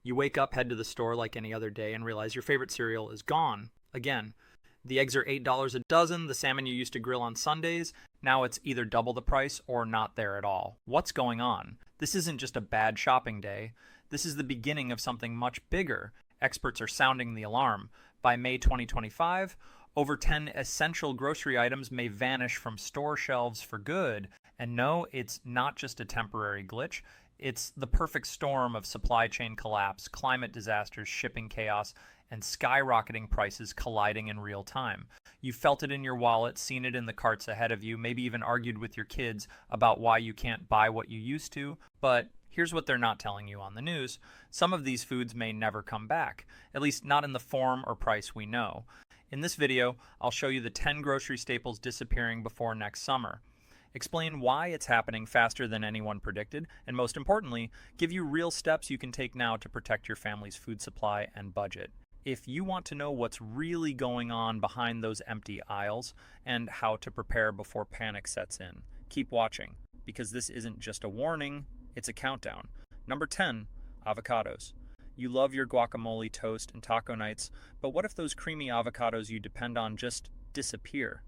You wake up, head to the store like any other day, and realize your favorite cereal is gone. Again, the eggs are $8 a dozen, the salmon you used to grill on Sundays, now it's either double the price or not there at all. What's going on? This isn't just a bad shopping day. This is the beginning of something much bigger. Experts are sounding the alarm. By May 2025, over 10 essential grocery items may vanish from store shelves for good. And no, it's not just a temporary glitch. It's the perfect storm of supply chain collapse, climate disasters, shipping chaos, and skyrocketing prices colliding in real time. You felt it in your wallet, seen it in the carts ahead of you, maybe even argued with your kids about why you can't buy what you used to. But here's what they're not telling you on the news. Some of these foods may never come back, at least not in the form or price we know. In this video, I'll show you the 10 grocery staples disappearing before next summer. Explain why it's happening faster than anyone predicted, and most importantly, give you real steps you can take now to protect your family's food supply and budget. If you want to know what's really going on behind those empty aisles and how to prepare before panic sets in, keep watching, because this isn't just a warning, it's a countdown. Number 10, avocados. You love your guacamole, toast, and taco nights, but what if those creamy avocados you depend on just disappear?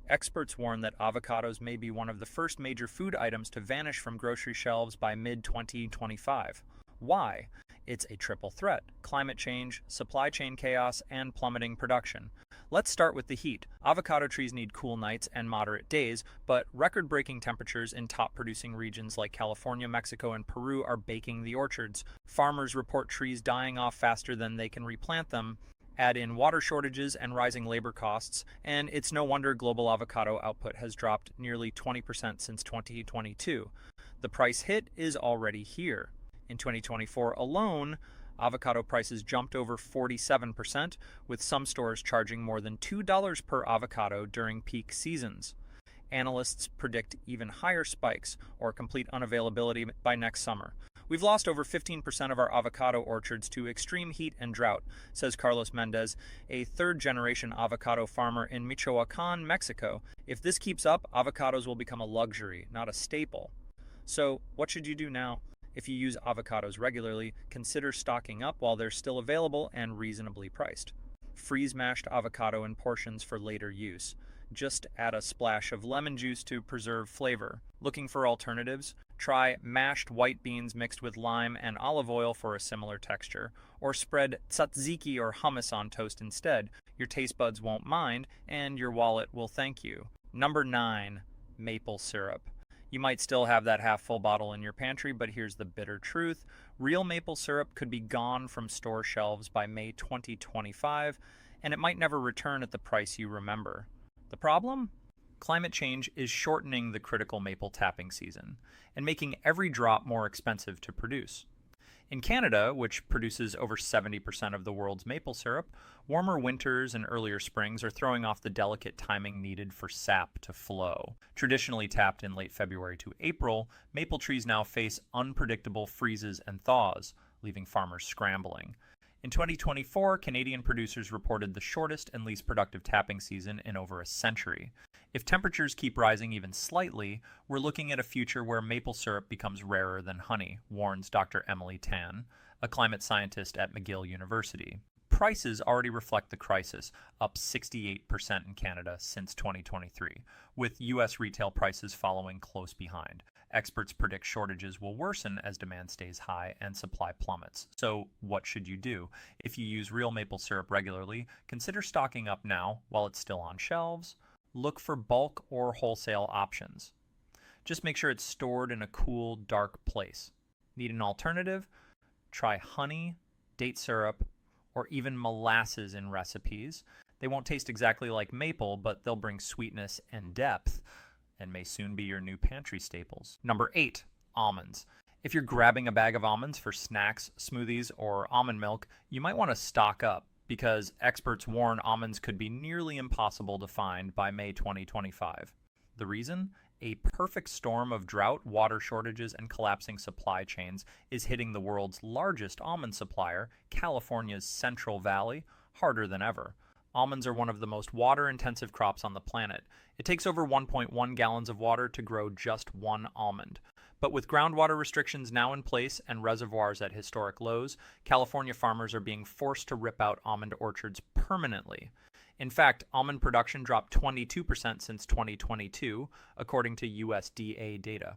Experts warn that avocados may be one of the first major food items to vanish from grocery shelves by mid-2025. Why? It's a triple threat: climate change, supply chain chaos, and plummeting production. Let's start with the heat. Avocado trees need cool nights and moderate days, but record-breaking temperatures in top-producing regions like California, Mexico, and Peru are baking the orchards. Farmers report trees dying off faster than they can replant them. Add in water shortages and rising labor costs, and it's no wonder global avocado output has dropped nearly 20% since 2022. The price hit is already here. In 2024 alone, avocado prices jumped over 47%, with some stores charging more than $2 per avocado during peak seasons. Analysts predict even higher spikes or complete unavailability by next summer. We've lost over 15% of our avocado orchards to extreme heat and drought, says Carlos Mendez, a third-generation avocado farmer in Michoacan, Mexico. If this keeps up, avocados will become a luxury, not a staple. So, what should you do now? If you use avocados regularly, consider stocking up while they're still available and reasonably priced. Freeze mashed avocado in portions for later use. Just add a splash of lemon juice to preserve flavor. Looking for alternatives? Try mashed white beans mixed with lime and olive oil for a similar texture, or spread tzatziki or hummus on toast instead. Your taste buds won't mind, and your wallet will thank you. Number 9, maple syrup. You might still have that half-full bottle in your pantry, but here's the bitter truth. Real maple syrup could be gone from store shelves by May 2025, and it might never return at the price you remember. The problem? Climate change is shortening the critical maple tapping season and making every drop more expensive to produce. In Canada, which produces over 70% of the world's maple syrup, warmer winters and earlier springs are throwing off the delicate timing needed for sap to flow. Traditionally tapped in late February to April, maple trees now face unpredictable freezes and thaws, leaving farmers scrambling. In 2024, Canadian producers reported the shortest and least productive tapping season in over a century. If temperatures keep rising even slightly, we're looking at a future where maple syrup becomes rarer than honey, warns Dr. Emily Tan, a climate scientist at McGill University. Prices already reflect the crisis, up 68% in Canada since 2023, with U.S. retail prices following close behind. Experts predict shortages will worsen as demand stays high and supply plummets. So what should you do? If you use real maple syrup regularly, consider stocking up now while it's still on shelves. Look for bulk or wholesale options. Just make sure it's stored in a cool, dark place. Need an alternative? Try honey, date syrup, or even molasses in recipes. They won't taste exactly like maple, but they'll bring sweetness and depth, and may soon be your new pantry staples. Number 8, almonds. If you're grabbing a bag of almonds for snacks, smoothies, or almond milk, you might want to stock up, because experts warn almonds could be nearly impossible to find by May 2025. The reason? A perfect storm of drought, water shortages, and collapsing supply chains is hitting the world's largest almond supplier, California's Central Valley, harder than ever. Almonds are one of the most water-intensive crops on the planet. It takes over 1.1 gallons of water to grow just one almond. But with groundwater restrictions now in place and reservoirs at historic lows, California farmers are being forced to rip out almond orchards permanently. In fact, almond production dropped 22% since 2022, according to USDA data.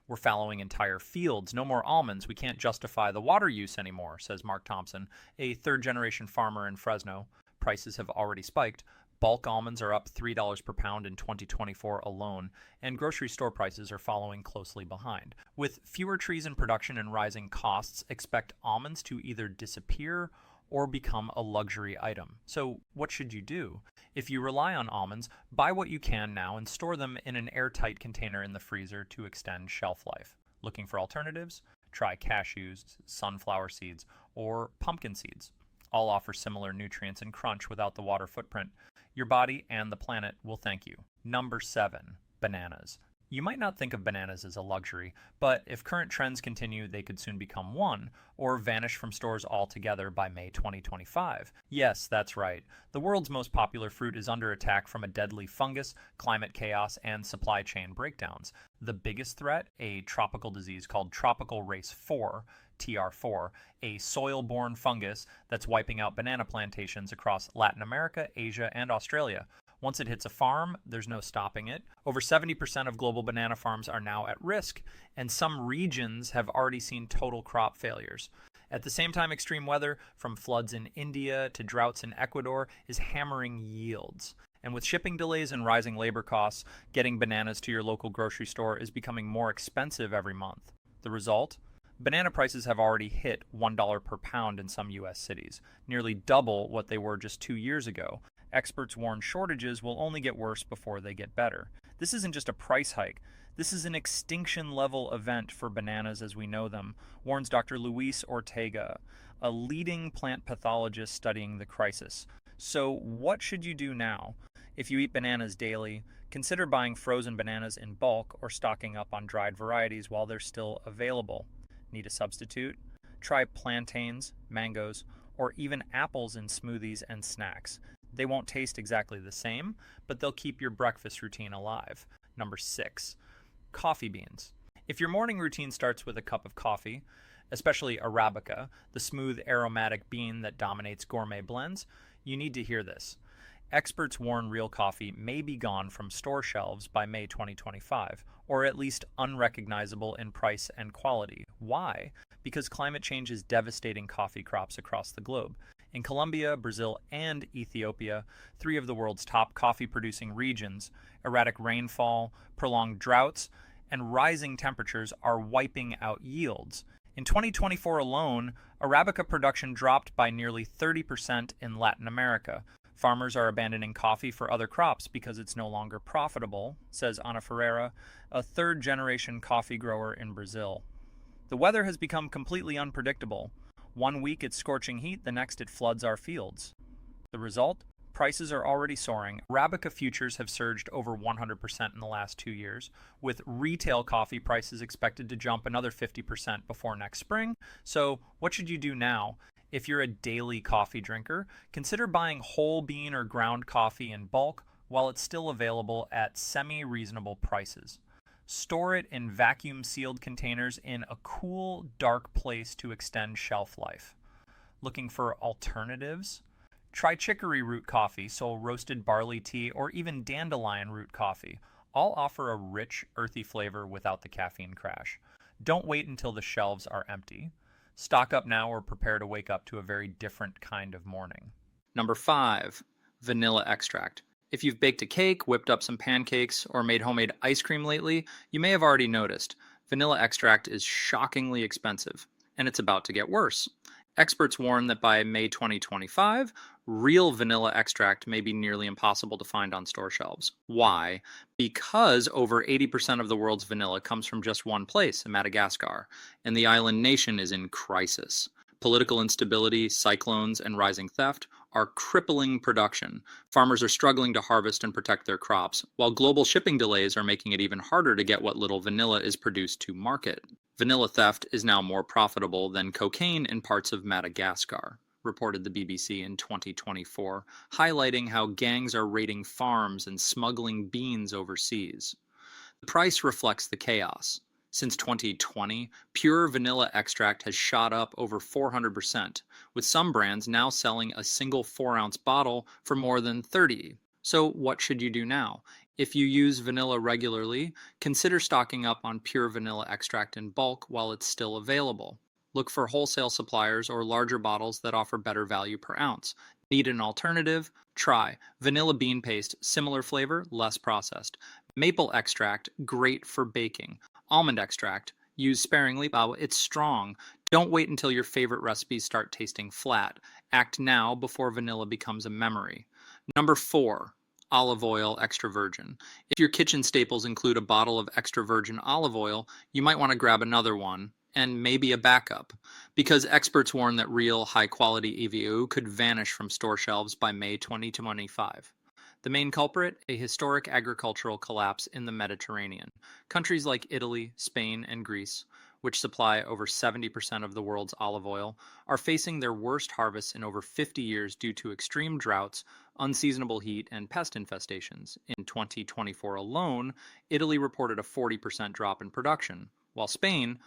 We're fallowing entire fields. No more almonds. We can't justify the water use anymore, says Mark Thompson, a third-generation farmer in Fresno. Prices have already spiked. Bulk almonds are up $3 per pound in 2024 alone, and grocery store prices are following closely behind. With fewer trees in production and rising costs, expect almonds to either disappear or become a luxury item. So what should you do? If you rely on almonds, buy what you can now and store them in an airtight container in the freezer to extend shelf life. Looking for alternatives? Try cashews, sunflower seeds, or pumpkin seeds. All offer similar nutrients and crunch without the water footprint. Your body and the planet will thank you. Number 7, bananas. You might not think of bananas as a luxury, but if current trends continue, they could soon become one, or vanish from stores altogether by May 2025. Yes, that's right. The world's most popular fruit is under attack from a deadly fungus, climate chaos, and supply chain breakdowns. The biggest threat, a tropical disease called Tropical Race 4, TR4, a soil-borne fungus that's wiping out banana plantations across Latin America, Asia, and Australia. Once it hits a farm, there's no stopping it. Over 70% of global banana farms are now at risk, and some regions have already seen total crop failures. At the same time, extreme weather, from floods in India to droughts in Ecuador, is hammering yields. And with shipping delays and rising labor costs, getting bananas to your local grocery store is becoming more expensive every month. The result? Banana prices have already hit $1 per pound in some U.S. cities, nearly double what they were just 2 years ago. Experts warn shortages will only get worse before they get better. This isn't just a price hike. This is an extinction-level event for bananas as we know them, warns Dr. Luis Ortega, a leading plant pathologist studying the crisis. So what should you do now? If you eat bananas daily, consider buying frozen bananas in bulk or stocking up on dried varieties while they're still available. Need a substitute? Try plantains, mangoes, or even apples in smoothies and snacks. They won't taste exactly the same, but they'll keep your breakfast routine alive. Number 6, coffee beans. If your morning routine starts with a cup of coffee, especially Arabica, the smooth aromatic bean that dominates gourmet blends, you need to hear this. Experts warn real coffee may be gone from store shelves by May 2025, or at least unrecognizable in price and quality. Why? Because climate change is devastating coffee crops across the globe. In Colombia, Brazil, and Ethiopia, 3 of the world's top coffee-producing regions, erratic rainfall, prolonged droughts, and rising temperatures are wiping out yields. In 2024 alone, Arabica production dropped by nearly 30% in Latin America. Farmers are abandoning coffee for other crops because it's no longer profitable, says Ana Ferreira, a third-generation coffee grower in Brazil. The weather has become completely unpredictable. One week it's scorching heat, the next it floods our fields. The result? Prices are already soaring. Arabica futures have surged over 100% in the last 2 years, with retail coffee prices expected to jump another 50% before next spring. So what should you do now? If you're a daily coffee drinker, consider buying whole bean or ground coffee in bulk while it's still available at semi-reasonable prices. Store it in vacuum-sealed containers in a cool, dark place to extend shelf life. Looking for alternatives? Try chicory root coffee, so roasted barley tea, or even dandelion root coffee. All offer a rich, earthy flavor without the caffeine crash. Don't wait until the shelves are empty. Stock up now or prepare to wake up to a very different kind of morning. Number 5, vanilla extract. If you've baked a cake, whipped up some pancakes, or made homemade ice cream lately, you may have already noticed vanilla extract is shockingly expensive, and it's about to get worse. Experts warn that by May 2025, real vanilla extract may be nearly impossible to find on store shelves. Why? Because over 80% of the world's vanilla comes from just one place, Madagascar, and the island nation is in crisis. Political instability, cyclones, and rising theft are crippling production. Farmers are struggling to harvest and protect their crops, while global shipping delays are making it even harder to get what little vanilla is produced to market. Vanilla theft is now more profitable than cocaine in parts of Madagascar, reported the BBC in 2024, highlighting how gangs are raiding farms and smuggling beans overseas. The price reflects the chaos. Since 2020, pure vanilla extract has shot up over 400%, with some brands now selling a single 4-ounce bottle for more than 30. So, what should you do now? If you use vanilla regularly, consider stocking up on pure vanilla extract in bulk while it's still available. Look for wholesale suppliers or larger bottles that offer better value per ounce. Need an alternative? Try vanilla bean paste, similar flavor, less processed. Maple extract, great for baking. Almond extract, use sparingly, but it's strong. Don't wait until your favorite recipes start tasting flat. Act now before vanilla becomes a memory. Number 4, olive oil extra virgin. If your kitchen staples include a bottle of extra virgin olive oil, you might want to grab another one and maybe a backup, because experts warn that real high quality EVO could vanish from store shelves by May 2025. The main culprit, a historic agricultural collapse in the Mediterranean. Countries like Italy, Spain, and Greece, which supply over 70% of the world's olive oil, are facing their worst harvests in over 50 years due to extreme droughts, unseasonable heat, and pest infestations. In 2024 alone, Italy reported a 40% drop in production, while Spain,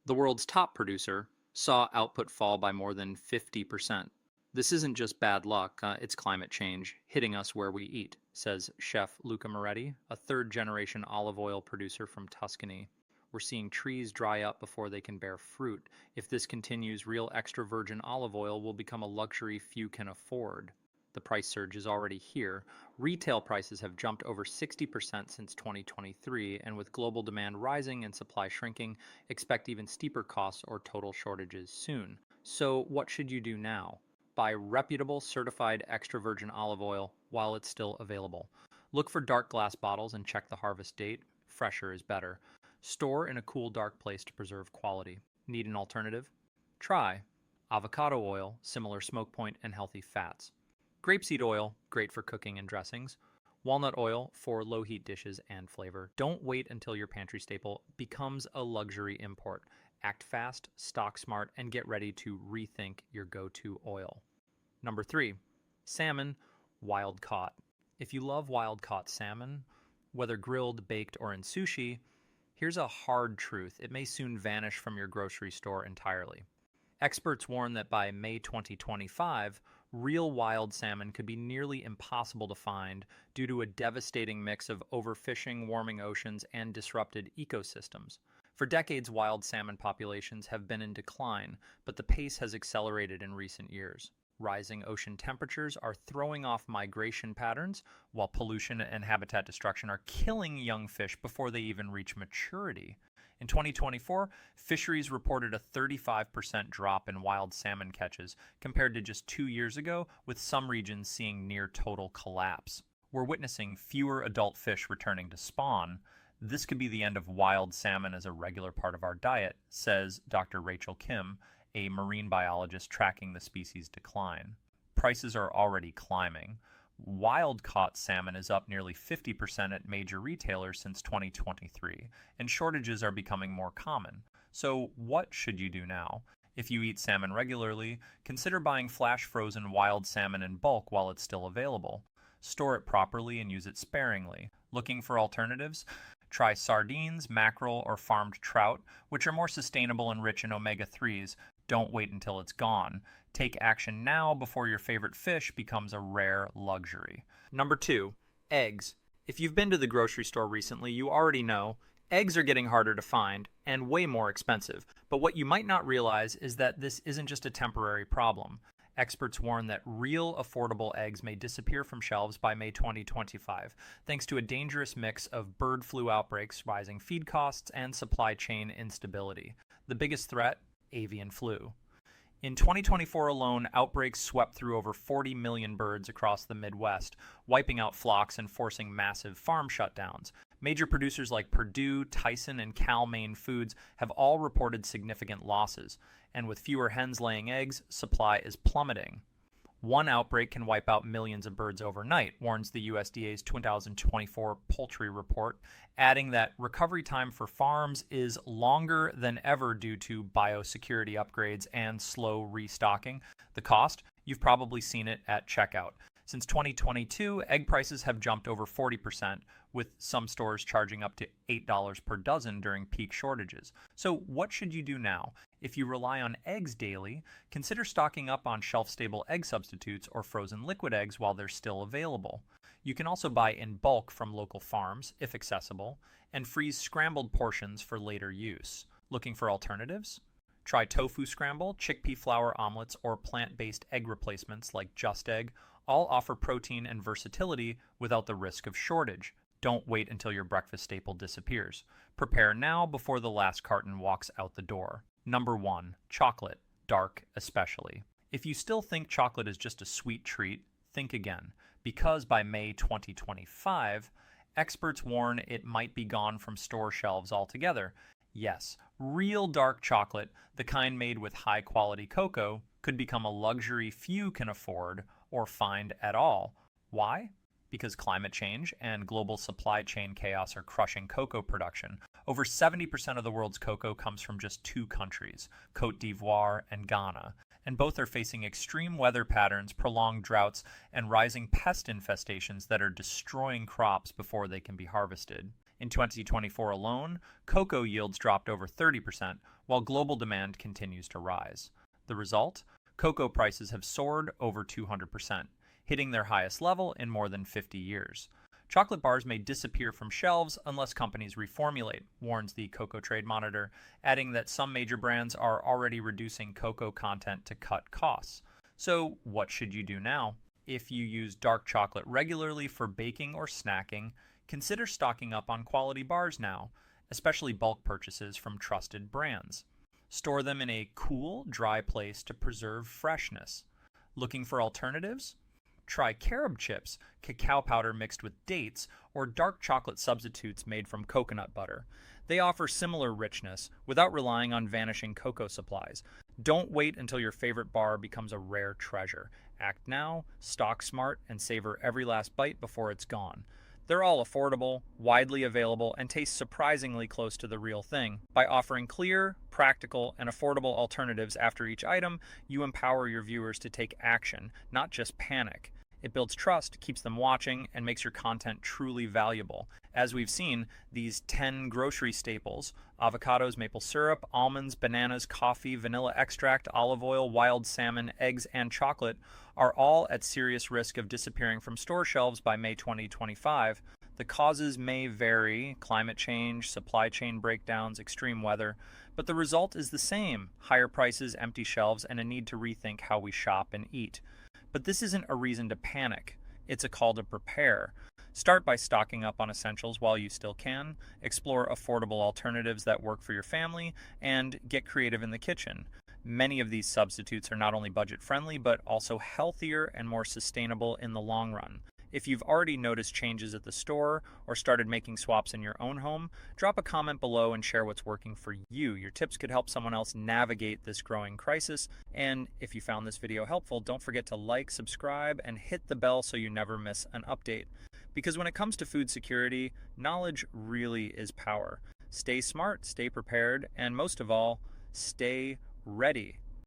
the world's top producer, saw output fall by more than 50%. This isn't just bad luck, it's climate change hitting us where we eat, says Chef Luca Moretti, a third-generation olive oil producer from Tuscany. We're seeing trees dry up before they can bear fruit. If this continues, real extra virgin olive oil will become a luxury few can afford. The price surge is already here. Retail prices have jumped over 60% since 2023, and with global demand rising and supply shrinking, expect even steeper costs or total shortages soon. So what should you do now? Buy reputable certified extra virgin olive oil while it's still available. Look for dark glass bottles and check the harvest date. Fresher is better. Store in a cool, dark place to preserve quality. Need an alternative? Try avocado oil, similar smoke point and healthy fats. Grapeseed oil, great for cooking and dressings. Walnut oil for low heat dishes and flavor. Don't wait until your pantry staple becomes a luxury import. Act fast, stock smart, and get ready to rethink your go-to oil. Number 3, salmon, wild caught. If you love wild caught salmon, whether grilled, baked, or in sushi, here's a hard truth. It may soon vanish from your grocery store entirely. Experts warn that by May 2025, real wild salmon could be nearly impossible to find due to a devastating mix of overfishing, warming oceans, and disrupted ecosystems. For decades, wild salmon populations have been in decline, but the pace has accelerated in recent years. Rising ocean temperatures are throwing off migration patterns, while pollution and habitat destruction are killing young fish before they even reach maturity. In 2024, fisheries reported a 35% drop in wild salmon catches compared to just 2 years ago, with some regions seeing near total collapse. We're witnessing fewer adult fish returning to spawn. This could be the end of wild salmon as a regular part of our diet, says Dr. Rachel Kim, a marine biologist tracking the species' decline. Prices are already climbing. Wild-caught salmon is up nearly 50% at major retailers since 2023, and shortages are becoming more common. So what should you do now? If you eat salmon regularly, consider buying flash-frozen wild salmon in bulk while it's still available. Store it properly and use it sparingly. Looking for alternatives? Try sardines, mackerel, or farmed trout, which are more sustainable and rich in omega-3s. Don't wait until it's gone. Take action now before your favorite fish becomes a rare luxury. Number 2, eggs. If you've been to the grocery store recently, you already know eggs are getting harder to find and way more expensive. But what you might not realize is that this isn't just a temporary problem. Experts warn that real affordable eggs may disappear from shelves by May 2025, thanks to a dangerous mix of bird flu outbreaks, rising feed costs, and supply chain instability. The biggest threat? Avian flu. In 2024 alone, outbreaks swept through over 40 million birds across the Midwest, wiping out flocks and forcing massive farm shutdowns. Major producers like Purdue, Tyson, and Cal-Maine Foods have all reported significant losses, and with fewer hens laying eggs, supply is plummeting. One outbreak can wipe out millions of birds overnight, warns the USDA's 2024 poultry report, adding that recovery time for farms is longer than ever due to biosecurity upgrades and slow restocking. The cost? You've probably seen it at checkout. Since 2022, egg prices have jumped over 40%, with some stores charging up to $8 per dozen during peak shortages. So, what should you do now? If you rely on eggs daily, consider stocking up on shelf-stable egg substitutes or frozen liquid eggs while they're still available. You can also buy in bulk from local farms, if accessible, and freeze scrambled portions for later use. Looking for alternatives? Try tofu scramble, chickpea flour omelets, or plant-based egg replacements like Just Egg. All offer protein and versatility without the risk of shortage. Don't wait until your breakfast staple disappears. Prepare now before the last carton walks out the door. Number 1. Chocolate, dark especially. If you still think chocolate is just a sweet treat, think again, because by May 2025, experts warn it might be gone from store shelves altogether. Yes, real dark chocolate, the kind made with high-quality cocoa, could become a luxury few can afford or find at all. Why? Because climate change and global supply chain chaos are crushing cocoa production. Over 70% of the world's cocoa comes from just 2 countries, Côte d'Ivoire and Ghana, and both are facing extreme weather patterns, prolonged droughts, and rising pest infestations that are destroying crops before they can be harvested. In 2024 alone, cocoa yields dropped over 30%, while global demand continues to rise. The result? Cocoa prices have soared over 200%, hitting their highest level in more than 50 years. Chocolate bars may disappear from shelves unless companies reformulate, warns the Cocoa Trade Monitor, adding that some major brands are already reducing cocoa content to cut costs. So, what should you do now? If you use dark chocolate regularly for baking or snacking, consider stocking up on quality bars now, especially bulk purchases from trusted brands. Store them in a cool, dry place to preserve freshness. Looking for alternatives? Try carob chips, cacao powder mixed with dates, or dark chocolate substitutes made from coconut butter. They offer similar richness without relying on vanishing cocoa supplies. Don't wait until your favorite bar becomes a rare treasure. Act now, stock smart, and savor every last bite before it's gone. They're all affordable, widely available, and taste surprisingly close to the real thing. By offering clear, practical, and affordable alternatives after each item, you empower your viewers to take action, not just panic. It builds trust, keeps them watching, and makes your content truly valuable. As we've seen, these 10 grocery staples, avocados, maple syrup, almonds, bananas, coffee, vanilla extract, olive oil, wild salmon, eggs, and chocolate, are all at serious risk of disappearing from store shelves by May 2025. The causes may vary, climate change, supply chain breakdowns, extreme weather, but the result is the same: higher prices, empty shelves, and a need to rethink how we shop and eat. But this isn't a reason to panic. It's a call to prepare. Start by stocking up on essentials while you still can, explore affordable alternatives that work for your family, and get creative in the kitchen. Many of these substitutes are not only budget-friendly, but also healthier and more sustainable in the long run. If you've already noticed changes at the store or started making swaps in your own home, drop a comment below and share what's working for you. Your tips could help someone else navigate this growing crisis. And if you found this video helpful, don't forget to like, subscribe, and hit the bell so you never miss an update. Because when it comes to food security, knowledge really is power. Stay smart, stay prepared, and most of all, stay ready.